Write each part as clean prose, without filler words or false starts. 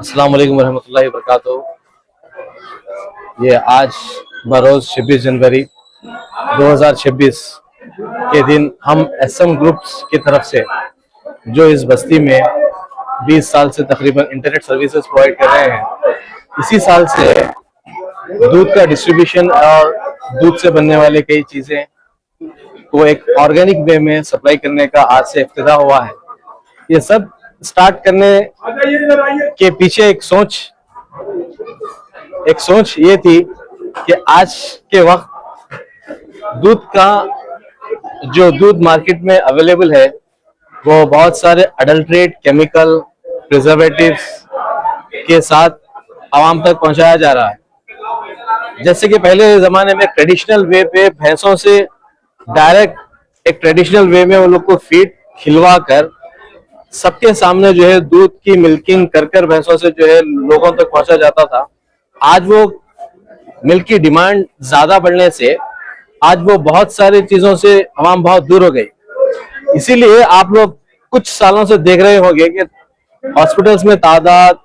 अस्सलाम वालेकुम रहमतुल्लाहि व बरकातुहू। ये आज बरोज़ 26 जनवरी 2026 के दिन हम एसएम ग्रुप्स की तरफ से जो इस बस्ती में 20 साल से तकरीबन इंटरनेट सर्विसेज प्रोवाइड कर रहे हैं, इसी साल से दूध का डिस्ट्रीब्यूशन और दूध से बनने वाले कई चीज़ें को एक ऑर्गेनिक वे में सप्लाई करने का आज से इफ्तिदा हुआ है। ये सब स्टार्ट करने के पीछे एक सोच ये थी कि आज के वक्त दूध मार्केट में अवेलेबल है वो बहुत सारे अडल्ट्रेट केमिकल प्रिजर्वेटिव्स के साथ आवाम तक पहुंचाया जा रहा है। जैसे कि पहले जमाने में ट्रेडिशनल वे पे भैंसों से डायरेक्ट एक ट्रेडिशनल वे में वो लोग को फीड खिलवा कर सबके सामने जो है दूध की मिल्किंग कर भैंसों से जो है लोगों तक पहुंचा जाता था। आज वो मिल्क की डिमांड ज्यादा बढ़ने से आज वो बहुत सारी चीजों से आवाम बहुत दूर हो गई। इसीलिए आप लोग कुछ सालों से देख रहे होंगे कि हॉस्पिटल्स में तादाद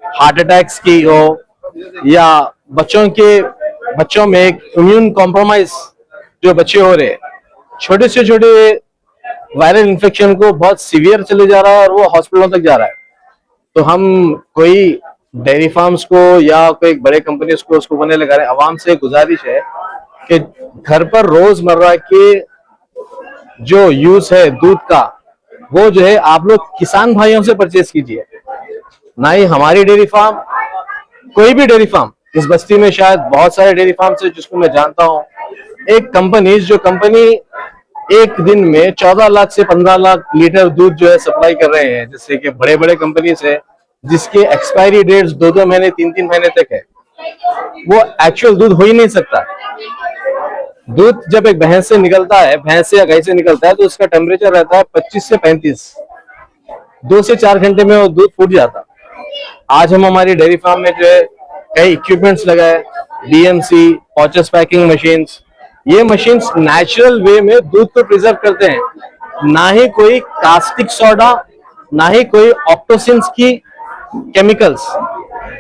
हार्ट अटैक्स की हो या बच्चों में एक इम्यून कॉम्प्रोमाइज जो बच्चे हो रहे हैं, छोटे से छोटे वायरल इन्फेक्शन को बहुत सीवियर चले जा रहा है और वो हॉस्पिटलों तक जा रहा है। तो हम कोई डेयरी फार्म्स को या कोई बड़े कंपनीज को उसको बनने लगा रहे हैं। आवाम से गुजारिश है कि घर पर रोजमर्रा के जो यूज है दूध का वो जो है आप लोग किसान भाइयों से परचेज कीजिए, ना ही हमारी डेयरी फार्म, कोई भी डेयरी फार्म। इस बस्ती में शायद बहुत सारे डेयरी फार्म है जिसको मैं जानता हूँ। एक कंपनी एक दिन में 14 लाख से 15 लाख लीटर दूध जो है सप्लाई कर रहे हैं, जैसे कि बड़े बड़े कंपनीज है जिसके एक्सपायरी डेट्स 2-2 महीने 3-3 महीने तक है। वो एक्चुअल दूध हो ही नहीं सकता। दूध जब एक भैंस से निकलता है, भैंस से या गाय से निकलता है, तो उसका टेम्परेचर रहता है 25 से 35, 2 से 4 घंटे में वो दूध फूट जाता। आज हम हमारी डेयरी फार्म में जो है कई इक्विपमेंट्स लगाए, डीएमसी, पॉचेस पैकिंग मशीन्स। ये मशीन्स नेचुरल वे में दूध को प्रिजर्व करते हैं, ना ही कोई कास्टिक सोडा, ना ही कोई ऑक्टोसिन्स की केमिकल्स।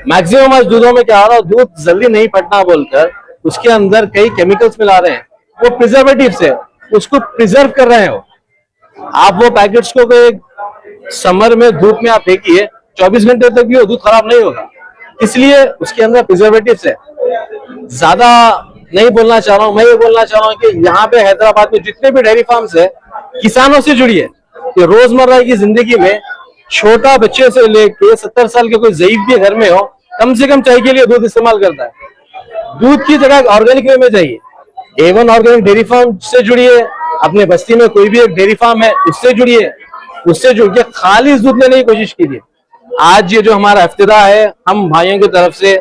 मैक्सिमम आज दूधों में क्या हो रहा है, दूध जल्दी नहीं फटना बोलकर उसके अंदर कई केमिकल्स मिला रहे हैं, वो प्रिजर्वेटिव्स है, उसको प्रिजर्व कर रहे हो। आप वो पैकेट्स को समर में धूप में आप फेंकिए, 24 घंटे तक भी वो दूध खराब नहीं होगा, इसलिए उसके अंदर प्रिजर्वेटिव्स है। ज्यादा नहीं बोलना चाह रहा हूँ, मैं ये बोलना चाह रहा हूँ कि यहाँ पे हैदराबाद में जितने भी डेयरी फार्म्स है, किसानों से जुड़िए। कि रोजमर्रा की जिंदगी में छोटा बच्चे से लेके 70 साल के कोई ज़ईफ भी घर में हो, कम से कम चाय के लिए दूध इस्तेमाल करता है। दूध की जगह ऑर्गेनिक वे में जाइए, A1 ऑर्गेनिक डेयरी फार्म से जुड़िए। अपने बस्ती में कोई भी एक डेयरी फार्म है उससे जुड़िए, उससे जुड़ के खाली दूध लेने की कोशिश कीजिए। आज ये जो हमारा इफ्तिदा है, हम भाइयों की तरफ से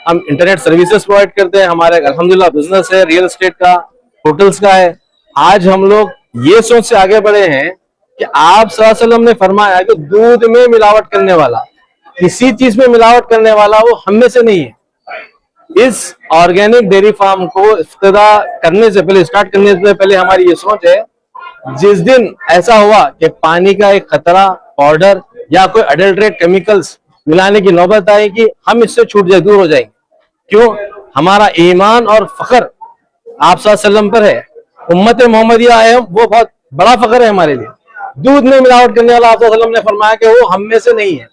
हम इंटरनेट सर्विसेज प्रोवाइड करते हैं। हमारा अल्हम्दुलिल्लाह बिजनेस है, रियल एस्टेट का, होटल्स का है। आज हम लोग ये सोच से आगे बढ़े हैं कि आप सल्लल्लाहु अलैहि वसल्लम ने फरमाया कि दूध में मिलावट करने वाला, किसी चीज में मिलावट करने वाला वो हम में से नहीं है। इस ऑर्गेनिक डेयरी फार्म को इफ्तिदा करने से पहले, स्टार्ट करने से पहले हमारी ये सोच है, जिस दिन ऐसा हुआ कि पानी का एक खतरा, पाउडर या कोई अडल्ट्रेट केमिकल्स मिलाने की नौबत आएगी, हम इससे छूट जाए, दूर हो जाएंगे। क्यों? हमारा ईमान और फख्र आप सल्लल्लाहु अलैहि वसल्लम पर है, उम्मत मोहम्मदिया है, वो बहुत बड़ा फख्र है हमारे लिए। दूध में मिलावट करने वाला आप सल्लल्लाहु अलैहि वसल्लम ने फरमाया कि वो हम में से नहीं है।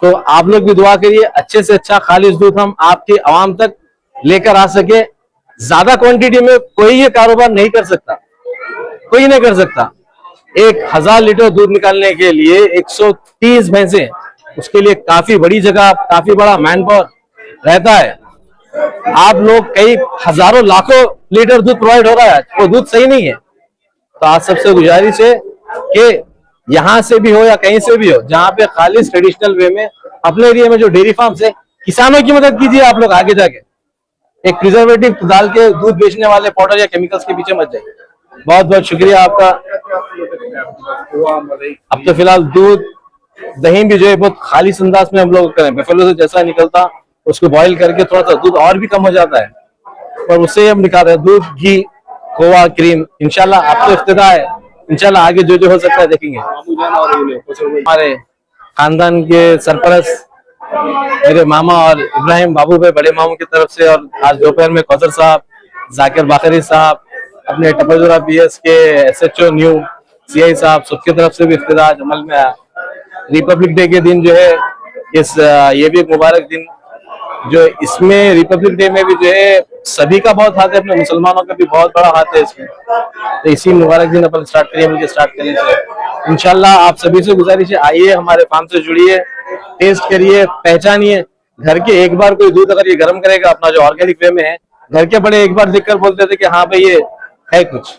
तो आप लोग भी दुआ करिए अच्छे से अच्छा खालिस दूध हम आपकी आवाम तक लेकर आ सके। ज्यादा क्वांटिटी में कोई ये कारोबार नहीं कर सकता, कोई नहीं कर सकता। 1000 लीटर दूध निकालने के लिए 130 भैंसे, उसके लिए काफी बड़ी जगह, काफी बड़ा मैन पावर रहता है। आप लोग कई हजारों लाखों लीटर दूध प्रोवाइड हो रहा है, वो दूध सही नहीं है। तो आज सबसे गुजारिश है कि यहाँ से भी हो या कहीं से भी हो, जहाँ पे खालिस ट्रेडिशनल वे में अपने एरिया में जो डेयरी फार्म्स है, किसानों की मदद कीजिए। आप लोग आगे जाके एक प्रिजर्वेटिव डाल के दूध बेचने वाले पाउडर या केमिकल्स के पीछे मत जाइए। बहुत बहुत शुक्रिया आपका। अब तो फिलहाल दूध दही भी जो है बहुत खालिस अंदाज में हम लोग करें, बफेलो से जैसा निकलता उसको बॉईल करके थोड़ा सा दूध और भी कम हो जाता है, पर उससे हम निकाल रहे हैं दूध, घी, खोवा, क्रीम। इंशाल्लाह आप तो इफ्तिदा है, इंशाल्लाह आगे जो जो हो सकता है देखेंगे। हमारे खानदान के सरपरस्त मेरे मामा और इब्राहिम बाबू भाई बड़े मामू की तरफ से, और आज दोपहर में कौसर साहब, जाकिर बाखरी साहब, अपने टपरजुरा पीएस के एसएचओ न्यू सीआई साहब, सबकी तरफ से भी इफ्तिताह अमल में आया। रिपब्लिक डे के दिन जो है ये भी एक मुबारक दिन, जो इसमें रिपब्लिक डे में भी जो है सभी का बहुत हाथ है, अपने मुसलमानों का भी बहुत बड़ा हाथ है इसमें। तो इसी मुबारक दिन अपन स्टार्ट करिए, मिलकर स्टार्ट करने से इंशाल्लाह। आप सभी से गुजारिश है, आइए हमारे फार्म से जुड़िए, टेस्ट करिए, पहचानिए। घर के एक बार कोई दूध अगर ये गर्म करेगा अपना जो ऑर्गेनिक वे में है, घर के बड़े एक बार देखकर बोलते थे कि हाँ भाई ये है कुछ।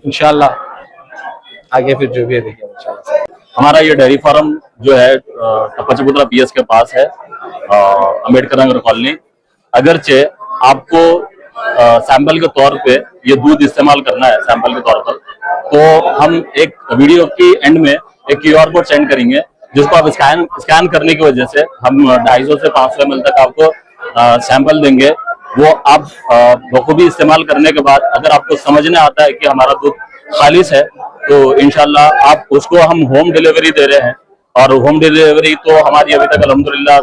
इंशाल्लाह आगे फिर जो भी है देखिए इंशाल्लाह। हमारा ये डेयरी फार्म जो है टप्पा चबूतरा पीएस के पास है, अम्बेडकर नगर कॉलोनी। अगरचे आपको सैंपल के तौर पे ये दूध इस्तेमाल करना है सैंपल के तौर पर, तो हम एक वीडियो की एंड में एक क्यूआर कोड सेंड करेंगे, जिसको आप स्कैन करने की वजह से हम 250 से 500 ml तक आपको सैंपल देंगे। वो आप बखूबी इस्तेमाल करने के बाद अगर आपको समझने आता है कि हमारा दूध खालिस है, तो इंशाल्लाह आप उसको हम होम डिलीवरी दे रहे हैं। और होम डिलीवरी तो हमारी अभी तक अल्हम्दुलिल्लाह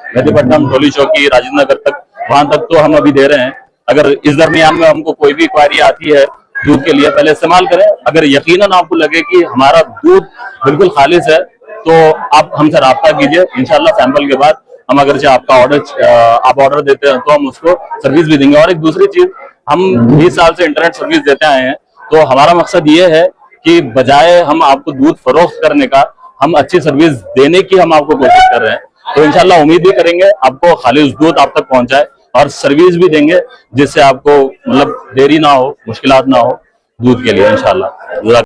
मेहदीपट्टनम, टोली चौकी, राजेंद्र नगर तक, वहां तक तो हम अभी दे रहे हैं। अगर इस दरमियान में हमको कोई भी क्वारी आती है दूध के लिए, पहले इस्तेमाल करें। अगर यकीनन आपको लगे कि हमारा दूध बिल्कुल खालिस है, तो आप हमसे राब्ता कीजिए। इंशाल्लाह सैंपल के बाद हम अगर आपका आप ऑर्डर देते हैं तो हम उसको सर्विस भी देंगे। और एक दूसरी चीज, हम 20 साल से इंटरनेट सर्विस देते आए हैं, तो हमारा मकसद ये है कि बजाय हम आपको दूध फरोख्त करने का, हम अच्छी सर्विस देने की हम आपको कोशिश कर रहे हैं। तो इंशाल्लाह उम्मीद भी करेंगे आपको खालिस दूध आप तक पहुंचाए, और सर्विस भी देंगे जिससे आपको मतलब देरी ना हो, मुश्किलात ना हो दूध के लिए इंशाल्लाह।